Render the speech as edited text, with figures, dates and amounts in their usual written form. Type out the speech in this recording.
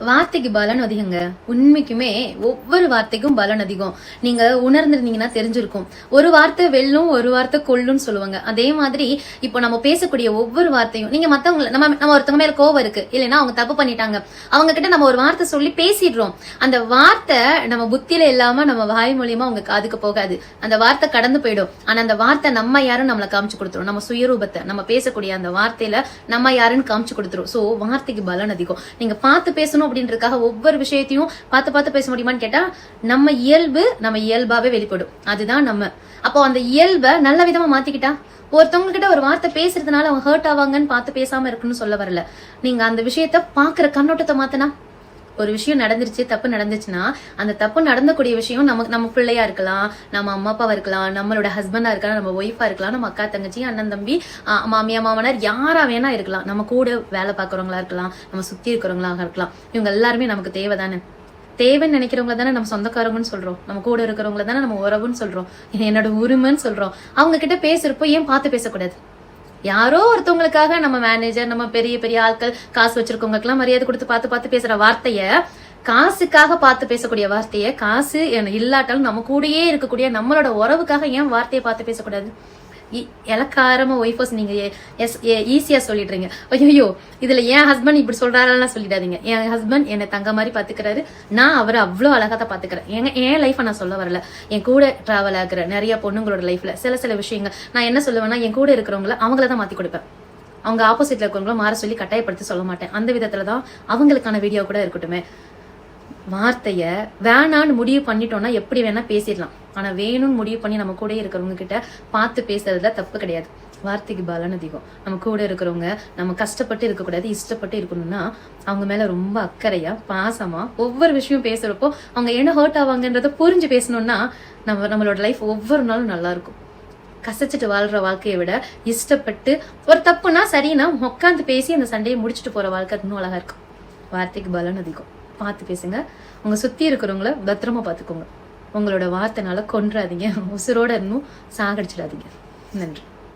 வார்த்தைக்கு பலன் அதிகங்க. உண்மைக்குமே ஒவ்வொரு வார்த்தைக்கும் பலன் அதிகம். நீங்க உணர்ந்திருந்தீங்கன்னா தெரிஞ்சிருக்கும். ஒரு வார்த்தை வெல்லும், ஒரு வார்த்தை கொல்லும்னு சொல்லுவாங்க. அதே மாதிரி இப்போ நம்ம பேசக்கூடிய ஒவ்வொரு வார்த்தையும் நீங்க மத்தவங்க நம்ம ஒருத்தவங்க மேல கோவம் இருக்கு இல்லைன்னா அவங்க தப்பு பண்ணிட்டாங்க, அவங்க கிட்ட நம்ம ஒரு வார்த்தை சொல்லி பேசிடுறோம். அந்த வார்த்தை நம்ம புத்தியில இல்லாம நம்ம வாய் மூலியமா அவங்க காதுக்கு போகாது. அந்த வார்த்தை கடந்து போயிடும். ஆனா அந்த வார்த்தை நம்ம யாரும் நம்மளை காமிச்சு கொடுத்துரும். நம்ம சுயரூபத்தை நம்ம பேசக்கூடிய அந்த வார்த்தையில நம்ம யாருன்னு காமிச்சு கொடுத்துரும். சோ வார்த்தைக்கு பலன் அதிகம். நீங்க பார்த்து பேசணும் அப்படின்றதுக்காக ஒவ்வொரு விஷயத்தையும் பார்த்து பேச முடியுமான்னு கேட்டா நம்ம இயல்பாவே வெளிப்படும். அதுதான் நம்ம. அப்போ அந்த இயல்பை நல்ல விதமா மாத்திக்கிட்டா ஒருத்தவங்க கிட்ட ஒரு வார்த்தை பேசுறதுனால அவங்க ஹர்ட் ஆவாங்கன்னு பார்த்து பேசாம இருக்குன்னு சொல்ல வரல. நீங்க அந்த விஷயத்த பாக்குற கண்ணோட்டத்தை மாத்தினா, ஒரு விஷயம் நடந்துருச்சு, தப்பு நடந்துச்சுன்னா அந்த தப்பு நடந்தக்கூடிய விஷயம் நம்ம பிள்ளையா இருக்கலாம், நம்ம அம்மா அப்பாவா இருக்கலாம், நம்மளோட ஹஸ்பண்டா இருக்கலாம், நம்ம ஒய்ஃபா இருக்கலாம், நம்ம அக்கா தங்கச்சி அண்ணன் தம்பி மாமியா மாமனார் யாரா வேணா இருக்கலாம், நம்ம கூட வேலை பார்க்கறவங்களா இருக்கலாம், நம்ம சுத்தி இருக்கிறவங்களா இருக்கலாம். இவங்க எல்லாருமே நமக்கு தேவைதானே. தேவைன்னு நினைக்கிறவங்க தானே நம்ம சொந்தக்காரங்கன்னு சொல்றோம். நம்ம கூட இருக்கிறவங்கள தானே நம்ம உறவுன்னு சொல்றோம், என்னோட உரிமைன்னு சொல்றோம். அவங்க கிட்ட பேசுறப்போ ஏன் பார்த்து பேசக்கூடாது? யாரோ ஒருத்தவங்களுக்காக நம்ம மேனேஜர், நம்ம பெரிய பெரிய ஆட்கள், காசு வச்சிருக்கவங்களுக்கு எல்லாம் மரியாதை கொடுத்து பார்த்து பேசுற வார்த்தைய, காசுக்காக பார்த்து பேசக்கூடிய வார்த்தைய, காசு இல்லாட்டாலும் நம்ம கூடயே இருக்கக்கூடிய நம்மளோட உறவுக்காக ஏன் வார்த்தையை பார்த்து பேசக்கூடாது? இலக்காரமா ஒய்ஃபர்ஸ் நீங்க ஈஸியா சொல்லிடுறீங்க. ஐயோ இதுல என் ஹஸ்பண்ட் இப்படி சொல்றாருலாம் சொல்லிடாதீங்க. என் ஹஸ்பண்ட் என்னை தங்க மாதிரி பாத்துக்கிறாரு, நான் அவரை அவ்வளவு அழகா தான் பாத்துக்கிறேன். என் லைஃபை நான் சொல்ல வரல. என் கூட டிராவல் ஆகுற நிறைய பொண்ணுங்களோட லைஃப்ல சில விஷயங்கள் நான் என்ன சொல்லுவேன்னா, என் கூட இருக்கிறவங்கள அவங்களதான் மாத்தி கொடுப்பேன். அவங்க ஆப்போசிட்ல இருக்கிறவங்கள மாற சொல்லி கட்டாயப்படுத்தி சொல்ல மாட்டேன். அந்த விதத்துலதான் அவங்களுக்கான வீடியோ கூட இருக்கட்டுமே. வார்த்தைய வேணான்னு முடிவு பண்ணிட்டோம்னா எப்படி வேணா பேசிடலாம். ஆனா வேணும்னு முடிவு பண்ணி நம்ம கூட இருக்கிறவங்க கிட்ட பார்த்து பேசுறதுல தப்பு கிடையாது. வார்த்தைக்கு பலன் அதிகம். நம்ம கூட இருக்கிறவங்க நம்ம கஷ்டப்பட்டு இருக்கக்கூடாது, இஷ்டப்பட்டு இருக்கணும்னா அவங்க மேல ரொம்ப அக்கறையா பாசமா ஒவ்வொரு விஷயம் பேசுறப்போ அவங்க என்ன ஹர்ட் ஆவாங்கன்றத புரிஞ்சு பேசணும்னா நம்மளோட லைஃப் ஒவ்வொரு நாளும் நல்லா இருக்கும். கசச்சிட்டு வாழ்ற வாழ்க்கையை விட இஷ்டப்பட்டு ஒரு தப்புனா சரின்னா உட்காந்து பேசி அந்த சண்டையை முடிச்சுட்டு போற வாழ்க்கை இன்னும் அழகா இருக்கும். வார்த்தைக்கு பலன் அதிகம். பார்த்து பேசுங்க. உங்க சுத்தி இருக்கிறவங்கள பத்திரமா பாத்துக்கோங்க. உங்களோட வார்த்தைனால கொன்றாதீங்க, உசுரோட இன்னும் சாகடிச்சிடாதீங்க. நன்றி.